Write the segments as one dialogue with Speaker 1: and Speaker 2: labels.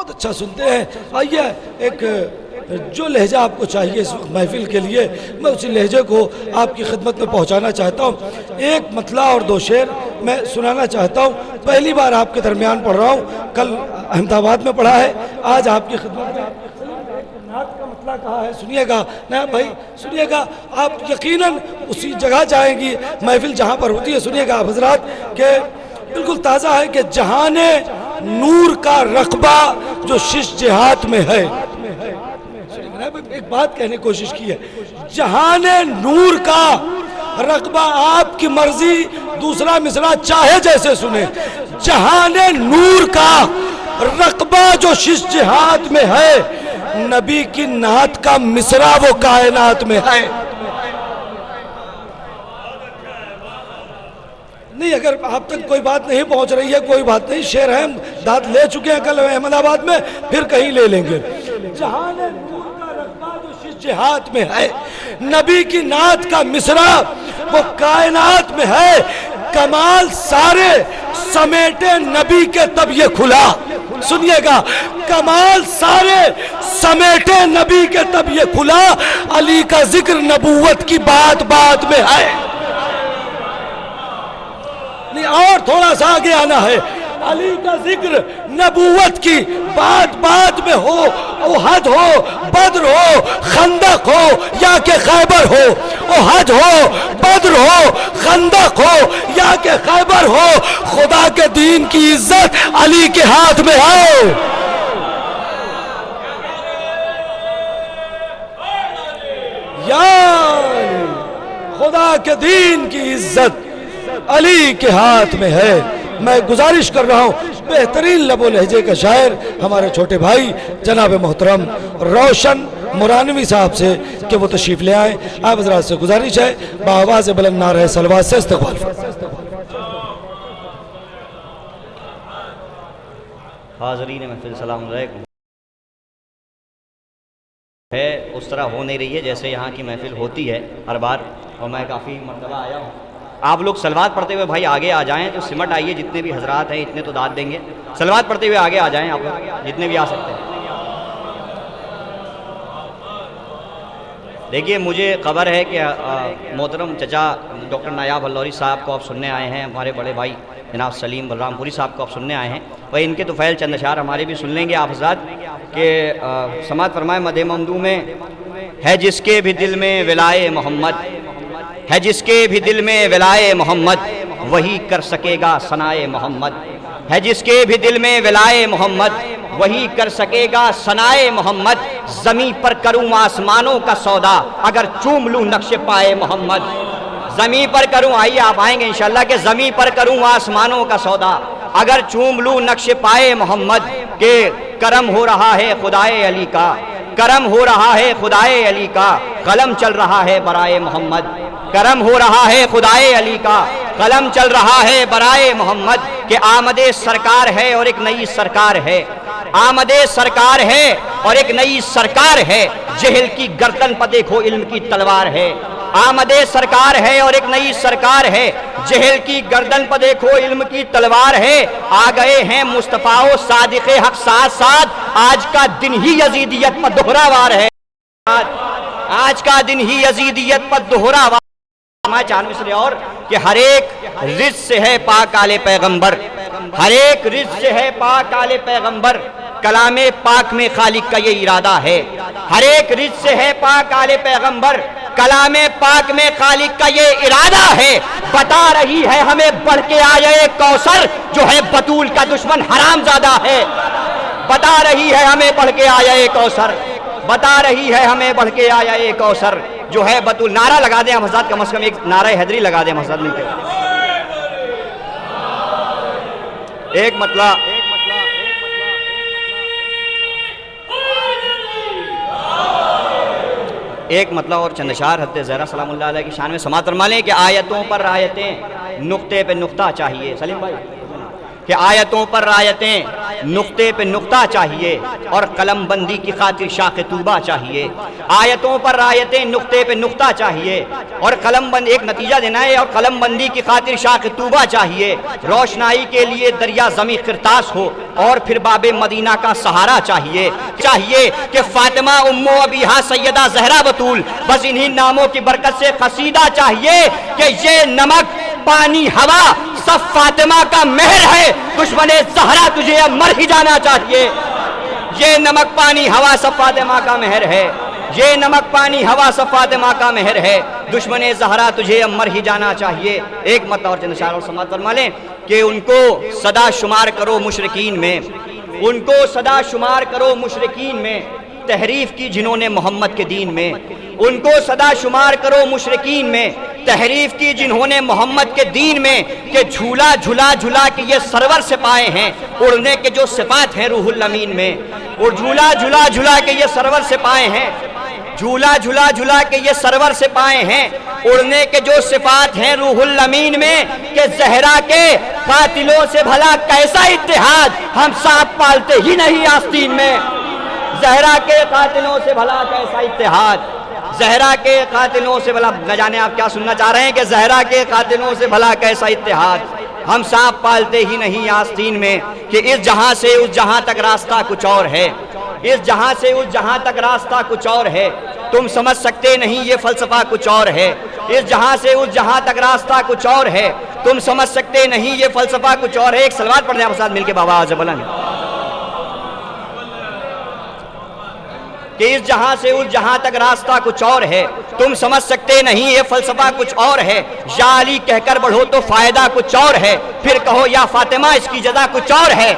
Speaker 1: بہت اچھا سنتے ہیں. آئیے ایک جو لہجہ آپ کو چاہیے اس وقت محفل کے لیے میں اسی لہجے کو آپ کی خدمت میں پہنچانا چاہتا ہوں. ایک مطلع اور دو شعر میں سنانا چاہتا ہوں. پہلی بار آپ کے درمیان پڑھ رہا ہوں. کل احمد آباد میں پڑھا ہے, آج آپ کی خدمت میں نعت کا مطلع کہا ہے. سنیے گا نا بھائی, سنیے گا. آپ یقیناً اسی جگہ جائیں گی محفل جہاں پر ہوتی ہے. سنیے گا آپ حضرات کہ بالکل تازہ ہے کہ جہان نور کا رقبہ جو شش جہات میں ہے. ایک بات کہنے کی کوشش کی ہے, جہان نور کا رقبہ آپ کی مرضی, دوسرا مصرع چاہے جیسے سنیں. جہان نور کا رقبہ جو شش جہات میں ہے, نبی کی نعت کا مصرع وہ کائنات میں ہے. نہیں, اگر آپ تک کوئی بات نہیں پہنچ رہی ہے کوئی بات نہیں, شعر ہے, داد لے چکے ہیں کل احمد آباد میں, پھر کہیں لے لیں گے. جہان نور کا رقبہ جو شش جہات میں ہے, نبی کی نعت کا مصرع وہ کائنات میں ہے. کمال سارے سمیٹے نبی کے تب یہ کھلا. سنیے گا, کمال سارے سمیٹے نبی کے تب یہ کھلا. علی کا ذکر نبوت کی بات بات میں ہے. نہیں, اور تھوڑا سا آگے آنا ہے. علی کا ذکر نبوت کی بات بات میں ہو. احد ہو, بدر ہو, خندق ہو یا کہ خیبر ہو. احد ہو, بدر ہو, خندق ہو یا کہ خیبر ہو, خدا کے دین کی عزت علی کے ہاتھ میں ہے. یا خدا کے دین کی عزت علی کے ہاتھ میں ہے. میں گزارش کر رہا ہوں بہترین لب و لہجے کا شاعر ہمارے چھوٹے بھائی جناب محترم روشن مرانوی صاحب سے کہ وہ تشریف لے آئیں. آپ حضرات سے گزارش ہے بآواز بلند نعرہ صلوات سے استقبال فرمائیں.
Speaker 2: حاضرین محفل سلام علیکم. ہے اس طرح ہو نہیں رہی ہے جیسے یہاں کی محفل ہوتی ہے ہر بار, اور میں کافی مرتبہ آیا ہوں. آپ لوگ سلوات پڑھتے ہوئے بھائی آگے آ جائیں, تو سمٹ آئیے, جتنے بھی حضرات ہیں اتنے تو داد دیں گے. سلوات پڑھتے ہوئے آگے آ جائیں آپ لوگ جتنے بھی آ سکتے ہیں. دیکھیے مجھے خبر ہے کہ محترم چچا ڈاکٹر نایاب اللوری صاحب کو آپ سننے آئے ہیں. ہمارے بڑے بھائی جناب سلیم بلرام پوری صاحب کو آپ سننے آئے ہیں. بھائی ان کے طفیل چند اشعار ہمارے بھی سن لیں گے آپ حضرات کہ سماعت فرمائے. مدح ممدوح میں ہے جس کے بھی دل میں ولائے محمد, ہے جس کے بھی دل میں ولائے محمد, وہی کر سکے گا ثنائے محمد. ہے جس کے بھی دل میں ولائے محمد, وہی کر سکے گا ثنائے محمد. زمین پر کروں آسمانوں کا سودا, اگر چوم لوں نقش پائے محمد. زمین پر کروں, آئیے آپ آئیں گے انشاءاللہ, کہ زمین پر کروں آسمانوں کا سودا, اگر چوم لوں نقش پائے محمد. کہ کرم ہو رہا ہے خدائے علی کا, کرم ہو رہا ہے خدائے علی کا, قلم چل رہا ہے برائے محمد. کرم ہو رہا ہے خدائے علی کا, قلم چل رہا ہے برائے محمد. کہ آمد سرکار ہے اور ایک نئی سرکار ہے, آمد سرکار ہے اور ایک نئی سرکار ہے. جہل کی گردن پر دیکھو علم کی تلوار ہے. آمد سرکار ہے اور ایک نئی سرکار ہے, جہل کی گردن پر دیکھو علم کی تلوار ہے. آ گئے ہیں مصطفیٰ و صادق حق ساتھ ساتھ, آج کا دن ہی یزیدیت پر دوہرا وار ہے. آج کا دن ہی یزیدیت پر دوہرا وار. چار مصرے اور کہ ہر ایک رزق سے ہے پاک آل پیغمبر, ہر ایک رزق سے ہے پاک آل پیغمبر. کلام پاک میں خالق کا یہ ارادہ ہے, ہر ایک رزق سے ہے پاک آل پیغمبر. کلام پاک میں خالق کا یہ ارادہ ہے. بتا رہی ہے ہمیں بڑھ کے آئے کوثر, جو ہے بطول کا دشمن حرام زادہ ہے. بتا رہی ہے ہمیں بڑھ کے آئے کوثر, بتا رہی ہے ہمیں بڑھ کے آئے کوثر, جو ہے بطول. نعرہ لگا دیں ہم حضرات, کم از کم ایک نعرہ حیدری لگا دیں ہم حضرات مل کے. ایک مطلع ایک مطلع اور چند اشعار حضرت زہرا سلام اللہ علیہ کی شان میں سماعت فرما لیں کہ آیتوں پر آیتیں, نقطے پہ نقطہ چاہیے. سلیم بھائی کہ آیتوں پر رایتیں نقطے پہ نقطہ چاہیے اور قلم بندی کی خاطر شاخ طوبہ چاہیے. آیتوں پر رایتیں نقطے پہ نقطہ چاہیے اور قلم بند ایک نتیجہ دینا ہے اور قلم بندی کی خاطر شاخ طوبہ چاہیے. روشنائی کے لیے دریا زمیں قرطاس ہو اور پھر باب مدینہ کا سہارا چاہیے. چاہیے کہ فاطمہ ام ابیہا سیدہ زہرا بطول بس انہی ناموں کی برکت سے قصیدہ چاہیے کہ یہ نمک پانی ہوا سب فاطمہ کا مہر ہے. دشمن زہرا تجھے اب مر ہی جانا چاہیے. یہ نمک پانی ہوا سب فاطمہ کا مہر ہے. یہ نمک پانی ہوا سب فاطمہ کا مہر ہے. دشمن زہرا تجھے اب مر ہی جانا چاہیے. ایک مرتبہ اور چند اشعار اور سماعت فرما لیں کہ ان کو صدا شمار کرو مشرکین میں. ان کو صدا شمار کرو مشرکین میں تحریف کی جنہوں نے محمد کے دین میں. ان کو صدا شمار کرو مشرکین میں تحریف کی جنہوں نے محمد کے دین میں کہ جھولا جھلا جھلا کے یہ سرور سے پائے ہیں اڑنے کے جو صفات ہیں روح الامین میں. اور جھولا جھلا جھلا کے یہ سرور سے پائے ہیں جھولا جھلا جھلا کے یہ سرور سے پائے ہیں اڑنے کے جو صفات ہیں روح الامین میں کہ زہرا کے قاتلوں سے بھلا کیسا اتحاد ہم سانپ پالتے ہی نہیں آستین میں. زہرا کے قاتلوں سے بھلا کیسا اتحاد. زہرا کے قاتلوں سے بھلا نہ جانے آپ کیا سننا چاہ رہے ہیں کہ زہرا کے قاتلوں سے بھلا کیسا اتحاد ہم سانپ پالتے ہی نہیں آستین میں. کہ اس جہاں سے اس جہاں تک راستہ کچھ اور ہے. اس جہاں سے اس جہاں تک راستہ کچھ اور ہے. تم سمجھ سکتے نہیں یہ فلسفہ کچھ اور ہے. اس جہاں سے اس جہاں تک راستہ کچھ اور ہے. تم سمجھ سکتے نہیں یہ فلسفہ کچھ اور ہے. ایک سلوات پڑھ دیں آپ ساتھ مل کے بابا آواز بلند کہ اس جہاں سے اس جہاں تک راستہ کچھ اور ہے. تم سمجھ سکتے نہیں یہ فلسفہ کچھ اور ہے. یا علی کہہ کر بڑھو تو فائدہ کچھ اور ہے. پھر کہو یا فاطمہ اس کی جزا کچھ اور ہے.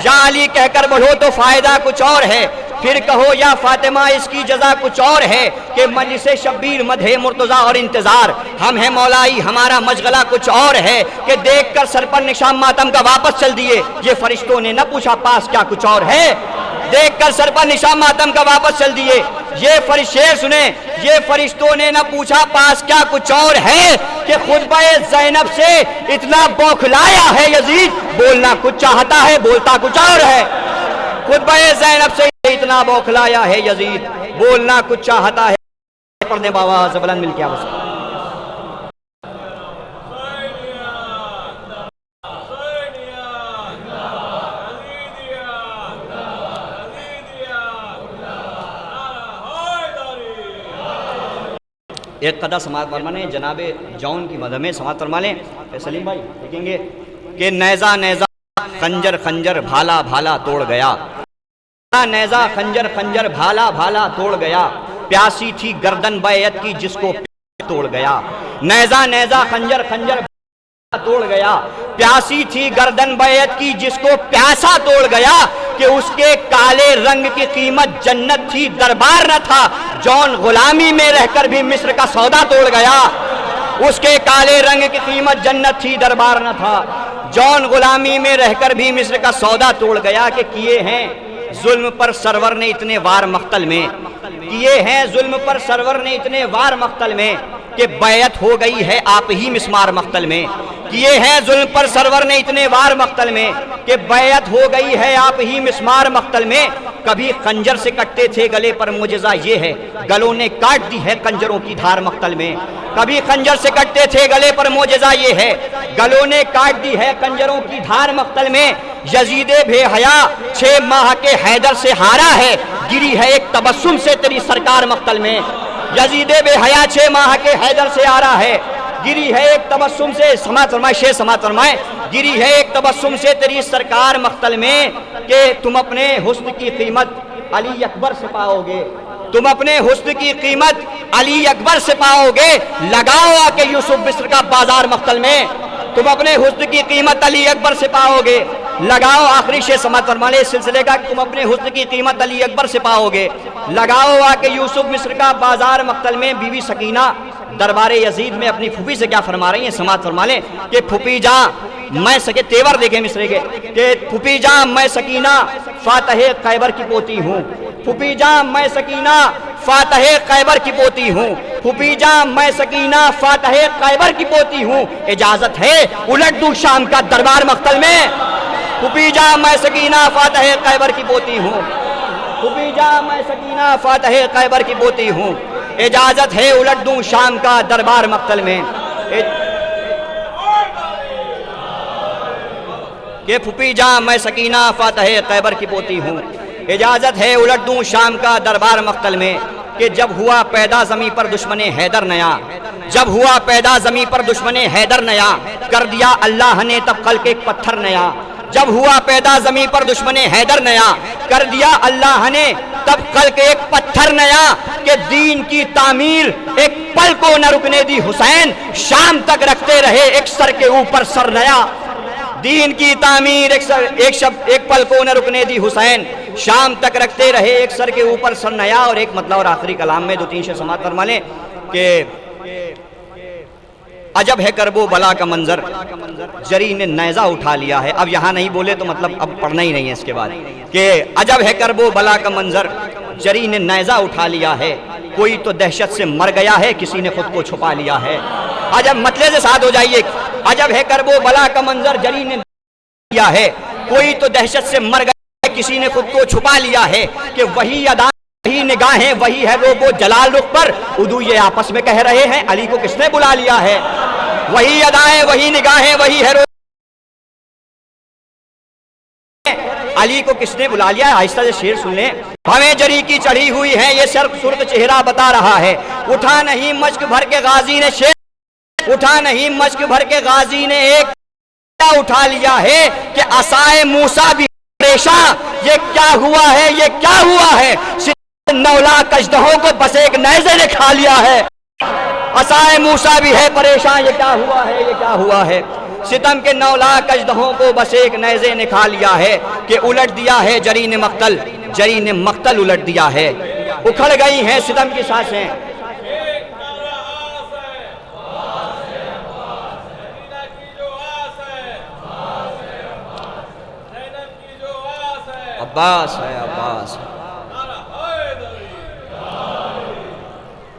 Speaker 2: یا علی کہہ کر بڑھو تو فائدہ کچھ اور ہے. پھر کہو یا فاطمہ اس کی جزا کچھ اور ہے. کہ مجلس شبیر مدح مرتضیٰ اور انتظار ہم ہیں مولائی ہمارا مشغلہ کچھ اور ہے. کہ دیکھ کر سر پر نشان ماتم کا واپس چل دیے یہ فرشتوں نے نہ پوچھا پاس کیا کچھ اور ہے. دیکھ کر سر پر نشان ماتم کا واپس چل دیے یہ فرشتے سنیں یہ فرشتوں نے نہ پوچھا پاس کیا کچھ اور ہے. کہ خطبہ زینب سے اتنا بوکھلایا ہے یزید بولنا کچھ چاہتا ہے بولتا کچھ اور ہے. خطبہ زینب سے اتنا بوکھلایا ہے یزید بولنا کچھ چاہتا ہے. پڑھنے بابا زبلند مل کے آواز ایک قدر سماعت فرما لیں. جناب جون کی مدح میں سماعت فرما لیں. سلیم بھائی دیکھیں گے کہ نیزہ نیزہ خنجر خنجر بھالا بھالا توڑ گیا. نیزہ خنجر خنجر بھالا بھالا توڑ گیا. پیاسی تھی گردن بیعت کی جس کو توڑ گیا. نیزہ نیزہ خنجر خنجر توڑ گیا. پیاسی تھی گردن بیعت کی جس کو پیاسا توڑ گیا. کہ اس کے کالے رنگ کی قیمت جنت تھی دربار نہ تھا. جون غلامی میں رہ کر بھی مصر کا سودا توڑ گیا. اس کے کالے رنگ کی قیمت جنت تھی دربار نہ تھا. جون غلامی میں رہ کر بھی مصر کا سودا توڑ گیا. کہ کیے ہیں ظلم پر سرور نے اتنے وار مقتل میں. کیے ہیں ظلم پر سرور نے اتنے وار مقتل میں. کہ بیعت ہو گئی ہے آپ ہی مسمار مقتل میں. کیے ہیں ظلم پر سرور نے اتنے وار مقتل میں. کہ بیعت ہو گئی ہے آپ ہی مسمار مقتل میں. کبھی خنجر سے کٹتے تھے گلے پر معجزہ یہ ہے گلوں نے کاٹ دی ہے کنجروں کی دھار مقتل میں. کبھی خنجر سے کٹتے تھے گلے پر معجزہ یہ ہے گلوں نے کاٹ دی ہے کنجروں کی دھار مقتل میں. یزید بے حیا 6 ماہ کے حیدر سے ہارا ہے گری ہے ایک تبسم سے تیری سرکار مقتل میں. یزید بے حیا 6 ماہ کے حیدر سے آ رہا ہے گری ہے ایک تبسم سے. سماعت فرمائے شیخ سماعت فرمائے. گری ہے ایک تبسم سے تیری سرکار مقتل میں. کہ تم اپنے حسن کی قیمت علی اکبر سے پاؤ گے. تم اپنے حسن کی قیمت علی اکبر سے پاؤ گے. لگاؤ آ کے یوسف مصر کا بازار مقتل میں. تم اپنے حسن کی قیمت علی اکبر سے پاؤ گے. لگاؤ آخری شیخ سماعت فرمانے اس سلسلے کا کہ تم اپنے حسن کی قیمت علی اکبر سے پاؤ گے. لگاؤ آ کے یوسف مصر کا بازار مقتل میں. بیوی سکینہ دربار یزید میں اپنی پھوپھی سے کیا فرما رہی ہیں سماعت فرما لیں. کہ پھوپھی جاں میں سکے تیور دیکھیں مصرے کے کہ پھوپھی جاں میں سکینہ فاتح خیبر کی پوتی ہوں. پھوپھی جاں میں سکینہ فاتح خیبر کی پوتی ہوں. پھوپھی جاں میں سکینہ فاتح خیبر کی پوتی ہوں. اجازت ہے الٹ دوں شام کا دربار مقتل میں. پھوپھی جان میں سکینہ فاتح خیبر کی پوتی ہوں، پھوپھی جان میں سکینہ فاتح خیبر کی پوتی ہوں، اجازت ہے الٹ دوں شام کا دربار مقتل میں، کہ پھوپھی جان میں سکینہ فاتح خیبر کی پوتی ہوں، اجازت ہے الٹ دوں شام کا دربار مقتل میں، کہ جب ہوا پیدا زمیں پر دشمن حیدر نیا، جب ہوا پیدا زمیں پر دشمن حیدر نیا، کر دیا اللہ نے تب خلق ایک پتھر نیا، جب ہوا پیدا زمیں پر دشمن حیدر نیا، کر دیا اللہ نے تب خلق ایک پتھر نیا، کہ دین کی تعمیر ایک پل کو نہ رکنے دی حسین، شام تک رکھتے رہے ایک سر کے اوپر سر نیا، دین کی تعمیر ایک پل کو نہ رکنے دی حسین، شام تک رکھتے رہے ایک سر کے اوپر سر نیا۔ اور ایک مطلب اور آخری کلام میں 2-3 شعر سماعت فرما لیں کہ عجب ہے کرب و بلا کا منظر جری نے نیزہ اٹھا لیا ہے، اب یہاں نہیں بولے تو مطلب اب پڑھنا ہی نہیں ہے اس کے بعد، کہ عجب ہے کرب و بلا کا منظر جری نے نیزہ اٹھا لیا ہے، کوئی تو دہشت سے مر گیا ہے کسی نے خود کو چھپا لیا ہے۔ عجب مطلب سے ساتھ ہو جائیے، عجب ہے کرب و بلا کا منظر جری نے لیا ہے، کوئی تو دہشت سے مر گیا ہے کسی نے خود کو چھپا لیا ہے، کہ وہی ادا وہی نگاہیں وہی ہے روب و جلال رخ پر، اردو یہ آپس میں کہہ رہے ہیں علی کو کس نے بلا لیا ہے، وہی ادائیں وہی نگاہیں وہی ہے روب علی کو کس نے بلا لیا ہے۔ آہستہ سے شعر سن لیں، بھویں جری کی چڑھی ہوئی ہے یہ سرخ چہرہ بتا رہا ہے، اٹھا نہیں مشک بھر کے غازی نے شیر، اٹھا نہیں مشک بھر کے غازی نے ایک اٹھا لیا ہے، کہ عصائے موسیٰ بھی پریشاں یہ کیا ہوا ہے یہ کیا ہوا ہے، 9 لاکھ اژدہوں کو بس ایک نیزے نے کھا لیا ہے، عصائے موسیٰ بھی ہے پریشان یہ کیا ہوا ہے یہ کیا ہوا ہے، ستم کے 9 لاکھ اژدہوں کو بس ایک نیزے نے کھا لیا ہے، کہ الٹ دیا ہے جری نے مقتل، جری نے مقتل الٹ دیا ہے، اکھڑ گئی ہیں ستم کی سانسیں، عباس ہے عباس،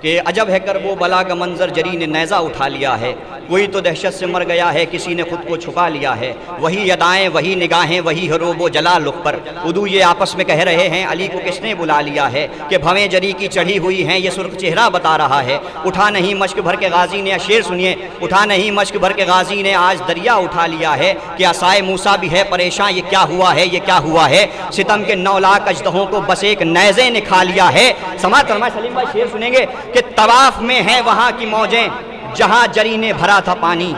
Speaker 2: کہ عجب ہے کرب و بلا کا منظر جری نے نیزہ اٹھا لیا ہے، کوئی تو دہشت سے مر گیا ہے کسی نے خود کو چھپا لیا ہے، وہی ادائیں وہی نگاہیں وہی حروب و جلال رخ پر، اردو یہ آپس میں کہہ رہے ہیں علی کو کس نے بلا لیا ہے، کہ بھویں جری کی چڑھی ہوئی ہیں یہ سرخ چہرہ بتا رہا ہے، اٹھا نہیں مشک بھر کے غازی نے، شعر سنیے، اٹھا نہیں مشک بھر کے غازی نے آج دریا اٹھا لیا ہے، کہ عصائے موسیٰ بھی ہے پریشان یہ کیا ہوا ہے یہ کیا ہوا ہے، ستم کے 9 لاکھ اژدہوں کو بس ایک نیزے نے کھا لیا ہے۔ سماعت فرمائے سلیم بھائی، شعر سنیں گے کہ طواف میں ہیں وہاں کی موجیں جہاں جری نے بھرا تھا پانی،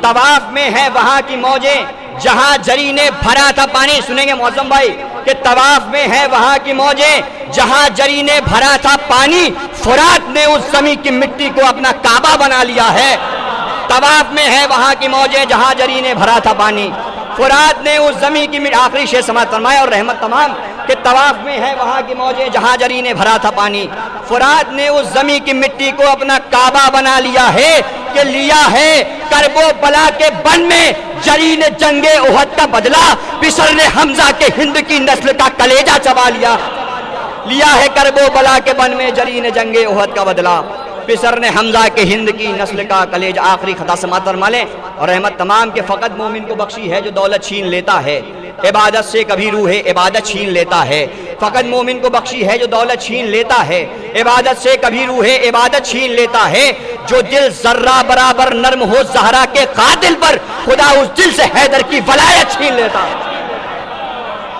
Speaker 2: طواف میں ہے وہاں کی موجیں جہاں جری نے بھرا تھا پانی، سنیں گے معظم بھائی، کہ طواف میں ہے وہاں کی موجیں جہاں جری نے بھرا تھا پانی، فرات نے اس زمین کی مٹی کو اپنا کعبہ بنا لیا ہے، طواف میں ہے وہاں کی موجیں جہاں جری نے بھرا تھا پانی، فرات نے اس زمین کی آخری شعر سماعت فرمائے اور رحمت تمام، کہ طواف میں ہے وہاں کی موجیں جہاں جری نے بھرا تھا پانی، فرات نے اس زمین کی مٹی کو اپنا کعبہ بنا لیا ہے، کہ لیا ہے کرب و بلا کے بن میں جری نے جنگ احد کا بدلہ، بسر نے حمزہ کے ہند کی نسل کا کلیجہ چبا لیا، لیا ہے کرب و بلا کے بن میں جری نے جنگ احد کا بدلہ، پسر نے حمزہ کے ہند کی نسل کا کلیج۔ آخری خطا سماعت فرما لیں اور رحمت تمام، کہ فقط مومن کو بخشی ہے جو دولت چھین لیتا ہے، عبادت سے کبھی روح عبادت چھین لیتا ہے، فقط مومن کو بخشی ہے جو دولت چھین لیتا ہے، عبادت سے کبھی روح عبادت چھین لیتا ہے، جو دل ذرہ برابر نرم ہو زہرا کے قاتل پر، خدا اس دل سے حیدر کی ولایت چھین لیتا ہے۔